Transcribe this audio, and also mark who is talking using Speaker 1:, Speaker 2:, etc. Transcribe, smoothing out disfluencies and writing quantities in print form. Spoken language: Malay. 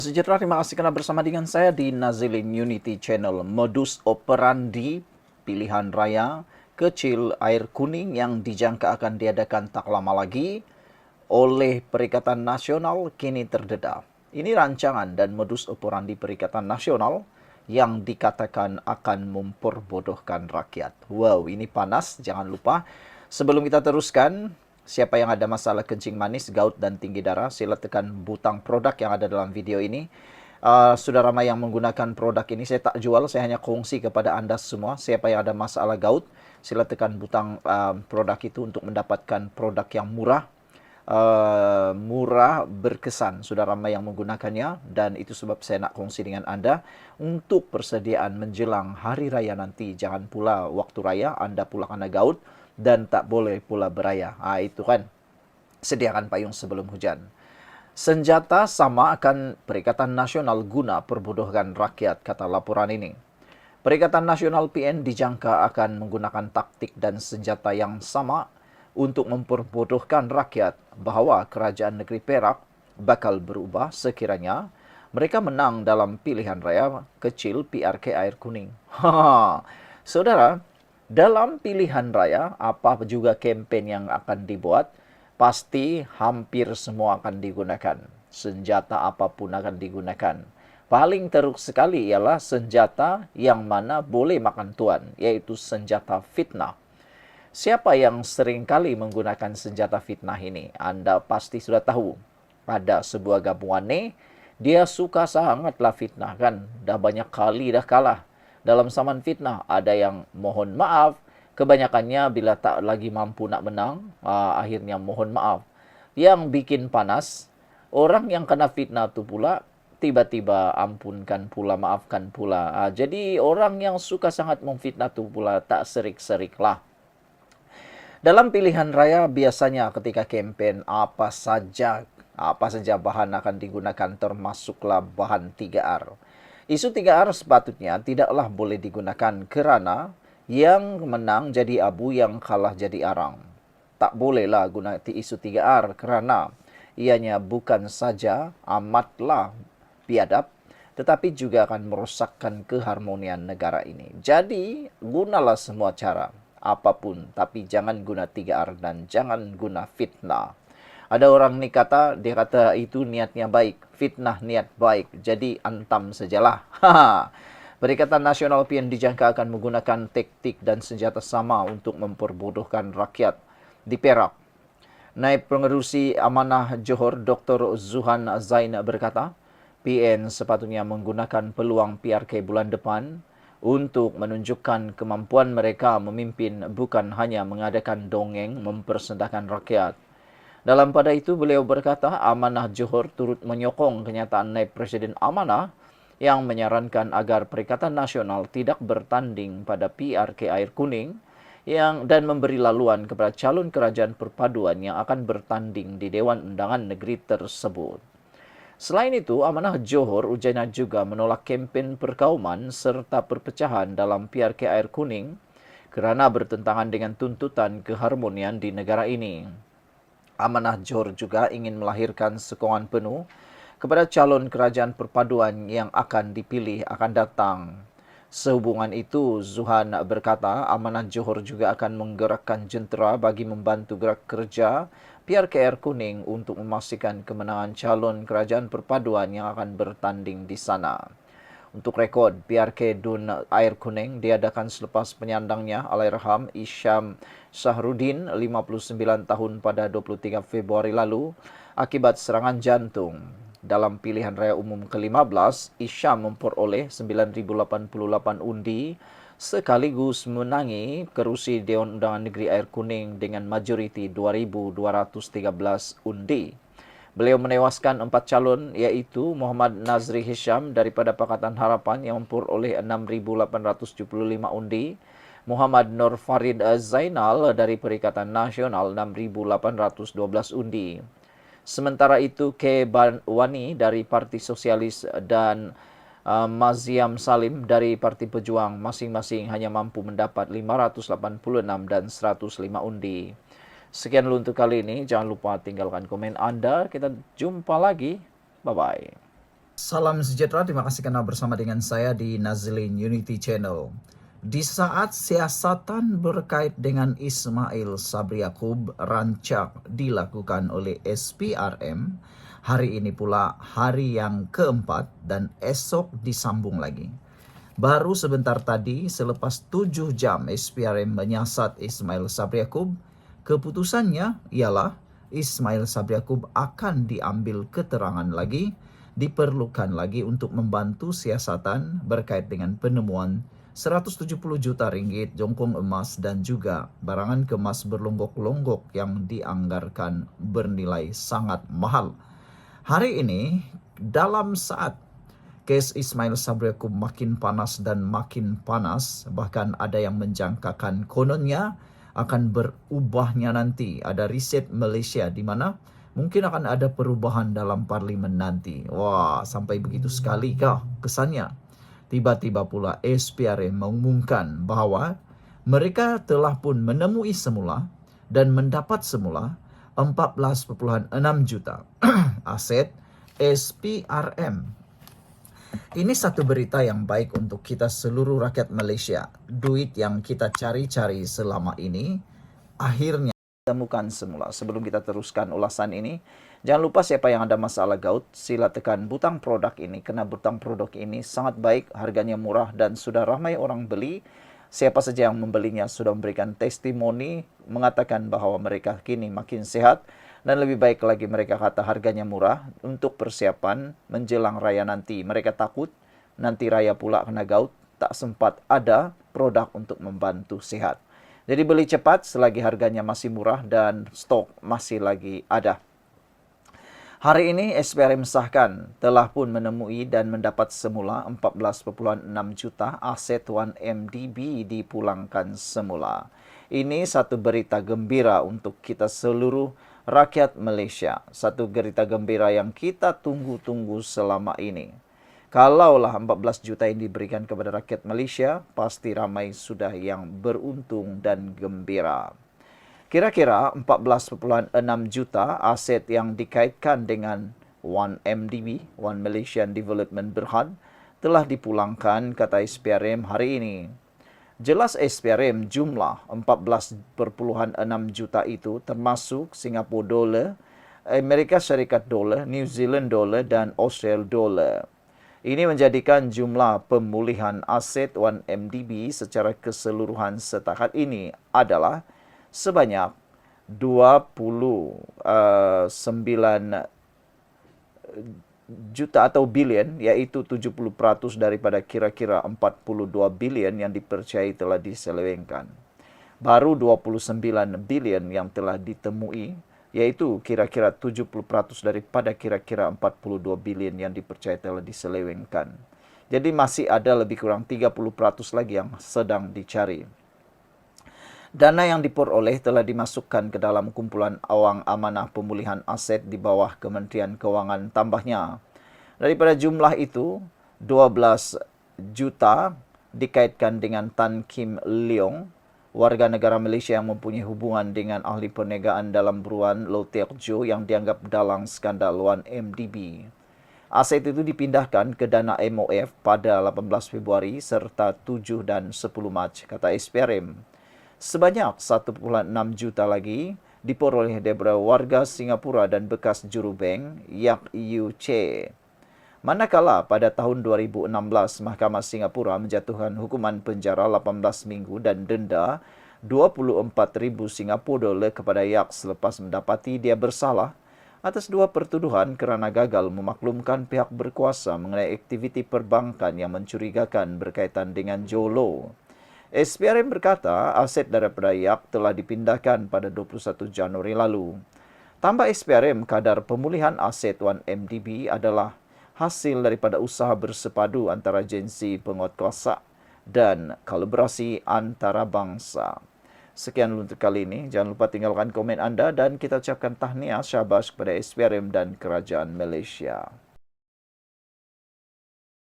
Speaker 1: Sejahtera, terima kasih karena bersama dengan saya di Nazilin Unity Channel. Modus operandi pilihan raya kecil air kuning yang dijangka akan diadakan tak lama lagi oleh Perikatan Nasional kini terdedah. Ini rancangan dan modus operandi Perikatan Nasional yang dikatakan akan memperbodohkan rakyat. Wow, ini panas, jangan lupa. Sebelum kita teruskan, siapa yang ada masalah kencing manis, gout, dan tinggi darah, sila tekan butang produk yang ada dalam video ini. Sudah ramai yang menggunakan produk ini. Saya tak jual, saya hanya kongsi kepada Anda semua. Siapa yang ada masalah gout, sila tekan butang produk itu untuk mendapatkan produk yang murah berkesan. Sudah ramai yang menggunakannya dan itu sebab saya nak kongsi dengan Anda untuk persediaan menjelang hari raya nanti. Jangan pula waktu raya Anda pula kena gout dan tak boleh pula beraya. Itu kan. Sediakan payung sebelum hujan. Senjata sama akan Perikatan Nasional guna perbodohkan rakyat, kata laporan ini. Perikatan Nasional PN dijangka akan menggunakan taktik dan senjata yang sama untuk memperbodohkan rakyat bahawa kerajaan negeri Perak bakal berubah sekiranya mereka menang dalam pilihan raya kecil PRK Air Kuning. Saudara, dalam pilihan raya, apa juga kempen yang akan dibuat, pasti hampir semua akan digunakan. Senjata apapun akan digunakan. Paling teruk sekali ialah senjata yang mana boleh makan tuan, yaitu senjata fitnah. Siapa yang sering kali menggunakan senjata fitnah ini? Anda pasti sudah tahu. Ada sebuah gabungan ni, dia suka sangatlah fitnah kan. Dah banyak kali dah kalah. Dalam saman fitnah, ada yang mohon maaf. Kebanyakannya bila tak lagi mampu nak menang, akhirnya mohon maaf. Yang bikin panas, orang yang kena fitnah tu pula, tiba-tiba ampunkan pula, maafkan pula. Jadi orang yang suka sangat memfitnah tu pula tak serik-serik lah. Dalam pilihan raya biasanya ketika kempen apa saja bahan akan digunakan termasuklah bahan 3R. Isu 3R sepatutnya tidaklah boleh digunakan kerana yang menang jadi abu, yang kalah jadi arang. Tak bolehlah guna isu 3R kerana ianya bukan saja amatlah biadab tetapi juga akan merosakkan keharmonian negara ini. Jadi, gunalah semua cara apapun, tapi jangan guna 3R dan jangan guna fitnah. Ada orang ni dia kata itu niatnya baik, fitnah niat baik, jadi antam sajalah. Perikatan Nasional PN dijangka akan menggunakan taktik dan senjata sama untuk memperbodohkan rakyat di Perak. Naib Pengerusi Amanah Johor Dr. Zuhan Zain berkata, PN sepatutnya menggunakan peluang PRK bulan depan untuk menunjukkan kemampuan mereka memimpin, bukan hanya mengadakan dongeng mempersendahkan rakyat. Dalam pada itu, beliau berkata, Amanah Johor turut menyokong kenyataan Naib Presiden Amanah yang menyarankan agar Perikatan Nasional tidak bertanding pada PRK Air Kuning dan memberi laluan kepada calon kerajaan perpaduan yang akan bertanding di Dewan Undangan Negeri tersebut. Selain itu, Amanah Johor ujarnya juga menolak kempen perkauman serta perpecahan dalam PRK Air Kuning kerana bertentangan dengan tuntutan keharmonian di negara ini. Amanah Johor juga ingin melahirkan sokongan penuh kepada calon kerajaan perpaduan yang akan dipilih akan datang. Sehubungan itu, Zuhan berkata, Amanah Johor juga akan menggerakkan jentera bagi membantu gerak kerja PRK Air Kuning untuk memastikan kemenangan calon kerajaan perpaduan yang akan bertanding di sana. Untuk rekod, PRK Dun Air Kuning diadakan selepas penyandangnya Allahyarham Isyam Sahruddin, 59 tahun pada 23 Februari lalu akibat serangan jantung. Dalam pilihan raya umum ke-15, Isyam memperoleh 9,088 undi sekaligus menangi kerusi Dewan Undangan Negeri Air Kuning dengan majoriti 2,213 undi. Beliau menewaskan 4 calon iaitu Muhammad Nazri Hisham daripada Pakatan Harapan yang memperoleh 6,875 undi, Muhammad Nur Farid Zainal dari Perikatan Nasional 6,812 undi. Sementara itu, K. Wani dari Parti Sosialis dan Maziam Salim dari Parti Pejuang masing-masing hanya mampu mendapat 586 dan 105 undi. Sekian dulu untuk kali ini. Jangan lupa tinggalkan komen Anda. Kita jumpa lagi. Bye-bye.
Speaker 2: Salam sejahtera, terima kasih karena bersama dengan saya di Nazlin Unity Channel. Di saat siasatan berkait dengan Ismail Sabri Yaakob rancak dilakukan oleh SPRM, hari ini pula hari yang keempat dan esok disambung lagi. Baru sebentar tadi, selepas 7 jam SPRM menyiasat Ismail Sabri Yaakob, keputusannya ialah Ismail Sabri Yaakob akan diambil keterangan lagi, diperlukan lagi untuk membantu siasatan berkait dengan penemuan 170 juta ringgit jongkong emas dan juga barangan kemas berlonggok-longgok yang dianggarkan bernilai sangat mahal. Hari ini, dalam saat kes Ismail Sabri Yaakob makin panas dan makin panas, bahkan ada yang menjangkakan kononnya akan berubahnya nanti. Ada riset Malaysia di mana mungkin akan ada perubahan dalam parlimen nanti. Wah, sampai begitu sekali kah kesannya? Tiba-tiba pula SPRM mengumumkan bahawa mereka telah pun menemui semula dan mendapat semula 14,6 juta aset SPRM. Ini satu berita yang baik untuk kita seluruh rakyat Malaysia. Duit yang kita cari-cari selama ini akhirnya
Speaker 1: Temukan semula. Sebelum kita teruskan ulasan ini, jangan lupa siapa yang ada masalah gout, sila tekan butang produk ini. Karena butang produk ini sangat baik, harganya murah dan sudah ramai orang beli. Siapa saja yang membelinya sudah memberikan testimoni, mengatakan bahwa mereka kini makin sehat. Dan lebih baik lagi mereka kata harganya murah untuk persiapan menjelang raya nanti. Mereka takut nanti raya pula kena gout, tak sempat ada produk untuk membantu sehat. Jadi beli cepat selagi harganya masih murah dan stok masih lagi ada. Hari ini SPRM sahkan telah pun menemui dan mendapat semula 14,6 juta aset 1MDB dipulangkan semula. Ini satu berita gembira untuk kita seluruh rakyat Malaysia. Satu berita gembira yang kita tunggu-tunggu selama ini. Kalaulah 14 juta yang diberikan kepada rakyat Malaysia, pasti ramai sudah yang beruntung dan gembira. Kira-kira 14,6 juta aset yang dikaitkan dengan 1MDB, One Malaysian Development Berhad, telah dipulangkan, kata SPRM hari ini. Jelas SPRM jumlah 14,6 juta itu termasuk Singapura dolar, Amerika Syarikat dolar, New Zealand dolar dan Australia dolar. Ini menjadikan jumlah pemulihan aset 1MDB secara keseluruhan setakat ini adalah sebanyak 29 juta atau bilion, yaitu 70% daripada kira-kira 42 bilion yang dipercayai telah diselewengkan. Baru 29 bilion yang telah ditemui, yaitu kira-kira 70% daripada kira-kira 42 bilion yang dipercayai telah diselewengkan. Jadi masih ada lebih kurang 30% lagi yang sedang dicari. Dana yang diperoleh telah dimasukkan ke dalam kumpulan awang amanah pemulihan aset di bawah Kementerian Kewangan. Tambahnya, daripada jumlah itu, 12 juta dikaitkan dengan Tan Kim Leong, warga negara Malaysia yang mempunyai hubungan dengan ahli perniagaan dalam buruan Low Teok Jo yang dianggap dalang skandal 1MDB. Aset itu dipindahkan ke dana MOF pada 18 Februari serta 7 dan 10 Mac, kata SPRM. Sebanyak 1,6 juta lagi diperoleh daripada warga Singapura dan bekas jurubank Yak Yew Che. Manakala pada tahun 2016, Mahkamah Singapura menjatuhkan hukuman penjara 18 minggu dan denda 24,000 Singapura dolar kepada Yak selepas mendapati dia bersalah atas dua pertuduhan kerana gagal memaklumkan pihak berkuasa mengenai aktiviti perbankan yang mencurigakan berkaitan dengan Jolo. SPRM berkata aset daripada Yak telah dipindahkan pada 21 Januari lalu. Tambah SPRM, kadar pemulihan aset 1MDB adalah hasil daripada usaha bersepadu antara agensi penguatkuasa dan kolaborasi antarabangsa. Sekian untuk kali ini. Jangan lupa tinggalkan komen anda dan kita ucapkan tahniah syabas kepada SPRM dan Kerajaan Malaysia.